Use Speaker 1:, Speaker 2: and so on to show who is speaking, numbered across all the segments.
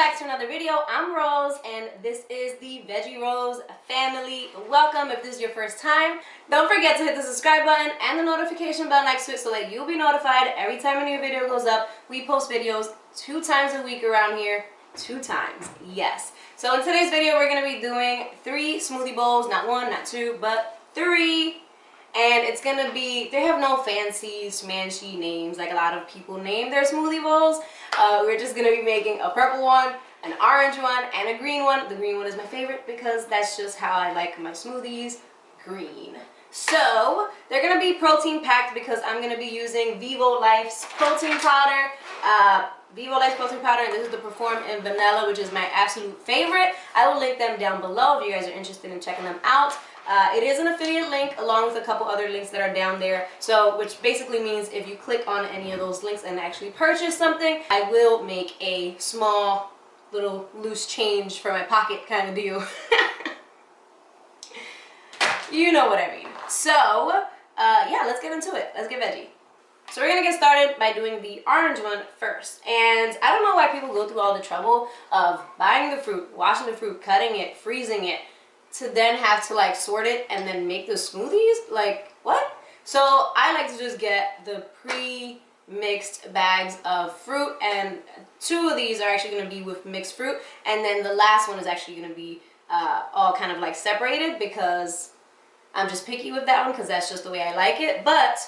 Speaker 1: back to another video. I'm Rose and this is the Veggie Rose family. Welcome if this is your first time. Don't forget to hit the subscribe button and the notification bell next to it so that you'll be notified every time a new video goes up. We post videos 2 times a week around here. 2 times, yes. So in today's video we're going to be doing 3 smoothie bowls. Not 1, not 2, but 3. And it's going to be, they have no fancy smanchy names like a lot of people name their smoothie bowls. We're just going to be making a purple one, an orange one, and a green one. The green one is my favorite because that's just how I like my smoothies, green. So they're going to be protein packed because I'm going to be using Vivo Life's protein powder. Vivo Life protein powder, and this is the Perform in Vanilla, which is my absolute favorite. I will link them down below if you guys are interested in checking them out. It is an affiliate link along with a couple other links that are down there, so which basically means if you click on any of those links and actually purchase something, I will make a small little loose change for my pocket kind of deal. You know what I mean. So yeah, let's get into it. Let's get veggie. So we're going to get started by doing the orange one first. And I don't know why people go through all the trouble of buying the fruit, washing the fruit, cutting it, freezing it, to then have to like sort it and then make the smoothies. Like, what? So I like to just get the pre-mixed bags of fruit, and 2 of these are actually going to be with mixed fruit, and then the last one is actually going to be all kind of like separated because I'm just picky with that one because that's just the way I like it. But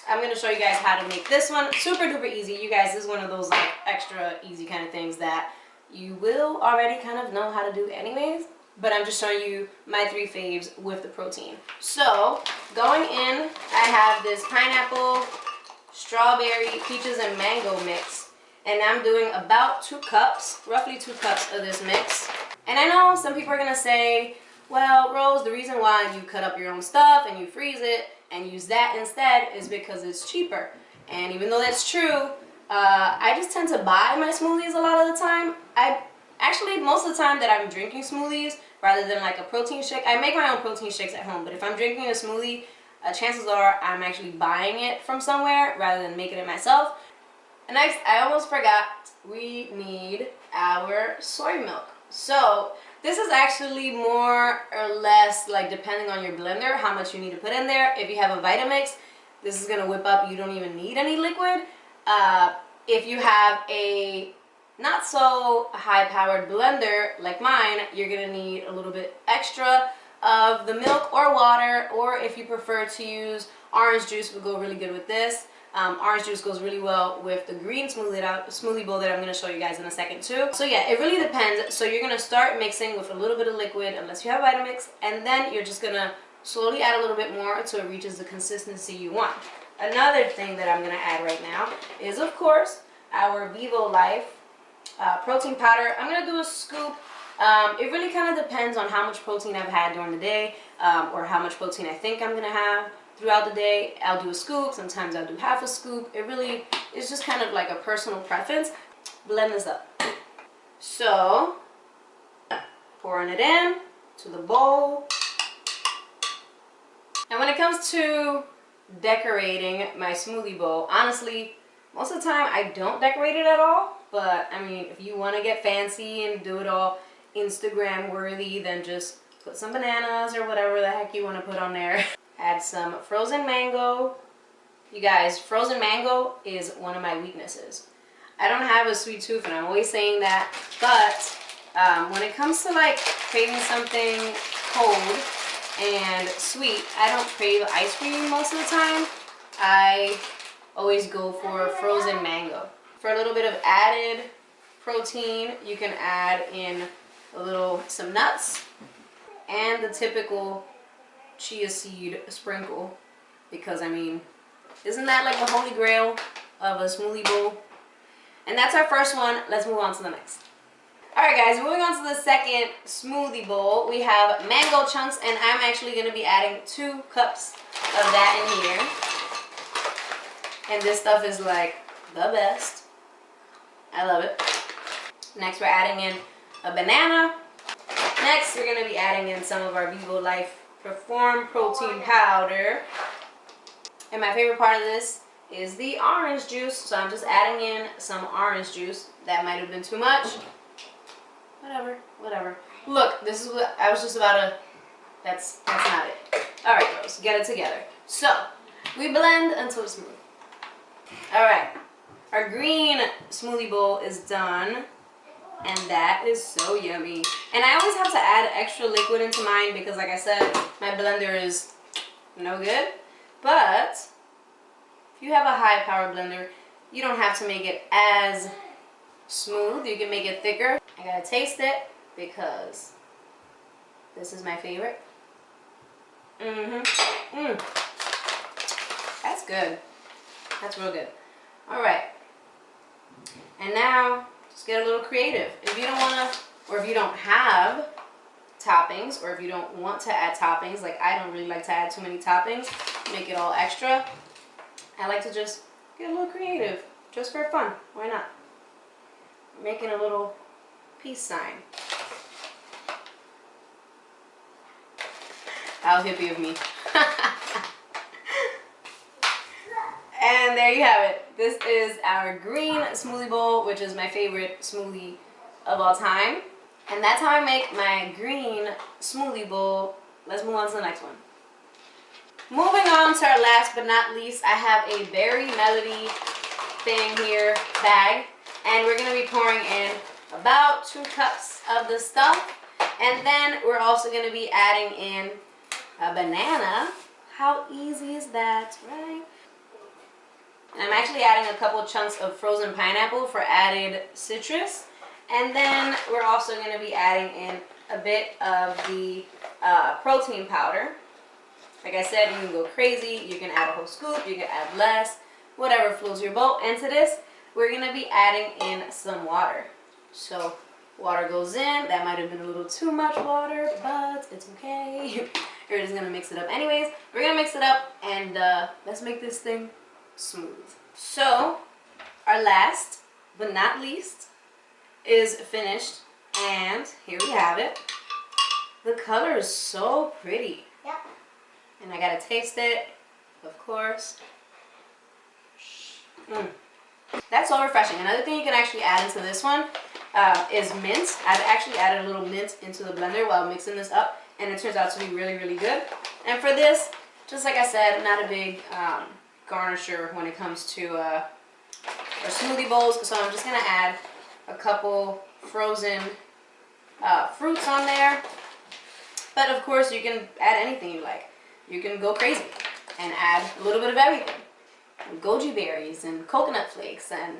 Speaker 1: I'm going to show you guys how to make this one. Super duper easy. You guys, this is one of those like extra easy kind of things that you will already kind of know how to do anyways. But I'm just showing you my 3 faves with the protein. So going in, I have this pineapple, strawberry, peaches, and mango mix. And I'm doing about 2 cups, roughly 2 cups of this mix. And I know some people are going to say, well, Rose, the reason why you cut up your own stuff and you freeze it and use that instead is because it's cheaper. And even though that's true, I just tend to buy my smoothies a lot of the time. Actually, most of the time that I'm drinking smoothies, rather than like a protein shake, I make my own protein shakes at home. But if I'm drinking a smoothie, chances are I'm actually buying it from somewhere rather than making it myself. And next, I almost forgot, we need our soy milk. So this is actually more or less like depending on your blender how much you need to put in there. If you have a Vitamix, this is going to whip up. You don't even need any liquid. If you have a not so high powered blender like mine, you're going to need a little bit extra of the milk or water, or if you prefer to use orange juice, would go really good with this. Orange juice goes really well with the green smoothie bowl that I'm going to show you guys in a second too. So yeah, it really depends. So you're going to start mixing with a little bit of liquid unless you have Vitamix, and then you're just going to slowly add a little bit more until it reaches the consistency you want. Another thing that I'm going to add right now is, of course, our Vivo Life protein powder. I'm going to do a scoop. It really kind of depends on how much protein I've had during the day, or how much protein I think I'm going to have throughout the day. I'll do a scoop. Sometimes I'll do half a scoop. It really is just kind of like a personal preference. Blend this up. So, pouring it in to the bowl. And when it comes to decorating my smoothie bowl, honestly, most of the time I don't decorate it at all. But I mean, if you want to get fancy and do it all Instagram worthy, then just put some bananas or whatever the heck you want to put on there. Add some frozen mango. You guys, frozen mango is one of my weaknesses. I don't have a sweet tooth, and I'm always saying that, but when it comes to like craving something cold and sweet, I don't crave ice cream most of the time. I always go for frozen mango. For a little bit of added protein, you can add in some nuts and the typical chia seed sprinkle, because I mean, isn't that like the holy grail of a smoothie bowl? And that's our first one. Let's move on to the next. Alright guys, moving on to the second smoothie bowl, we have mango chunks, and I'm actually going to be adding 2 cups of that in here. And this stuff is like the best. I love it. Next, we're adding in a banana. Next, we're going to be adding in some of our Vivo Life Perform protein powder. And my favorite part of this is the orange juice. So I'm just adding in some orange juice. That might have been too much. Whatever. Look, this is what I was just about to, that's not it. All right, girls, get it together. So, we blend until it's smooth. All right, our green smoothie bowl is done. And that is so yummy. And I always have to add extra liquid into mine because, like I said, my blender is no good. But if you have a high power blender, you don't have to make it as smooth. You can make it thicker. I gotta taste it because this is my favorite. That's good. That's real good. All right. And now, just get a little creative. If you don't want to, or if you don't have toppings, or if you don't want to add toppings, like I don't really like to add too many toppings, make it all extra. I like to just get a little creative, just for fun. Why not? Making a little peace sign. How hippie of me. And there you have it. This is our green smoothie bowl, which is my favorite smoothie of all time. And that's how I make my green smoothie bowl. Let's move on to the next one. Moving on to our last but not least, I have a berry melody thing here, bag. And we're going to be pouring in about 2 cups of the stuff. And then we're also going to be adding in a banana. How easy is that, right? And I'm actually adding a couple chunks of frozen pineapple for added citrus. And then we're also going to be adding in a bit of the protein powder. Like I said, you can go crazy. You can add a whole scoop. You can add less. Whatever floats your boat. And to this, we're going to be adding in some water. So water goes in. That might have been a little too much water, but it's okay. We're just going to mix it up anyways. We're going to mix it up and let's make this thing smooth. So our last but not least is finished, and here we have it. The color is so pretty.
Speaker 2: Yep.
Speaker 1: And I gotta taste it, of course. That's so refreshing. Another thing you can actually add into this one is mint. I've actually added a little mint into the blender while mixing this up, and it turns out to be really, really good. And for this, just like I said, not a big garnisher when it comes to our smoothie bowls, so I'm just gonna add a couple frozen fruits on there. But of course, you can add anything you like. You can go crazy and add a little bit of everything. Goji berries and coconut flakes and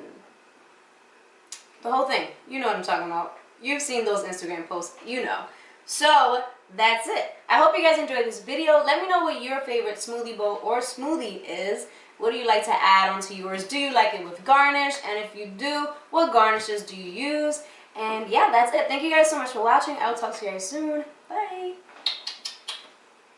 Speaker 1: the whole thing. You know what I'm talking about. You've seen those Instagram posts, you know. So that's it. I hope you guys enjoyed this video. Let me know what your favorite smoothie bowl or smoothie is. What do you like to add onto yours? Do you like it with garnish? And if you do, what garnishes do you use? And yeah, that's it. Thank you guys so much for watching. I will talk to you guys soon. Bye.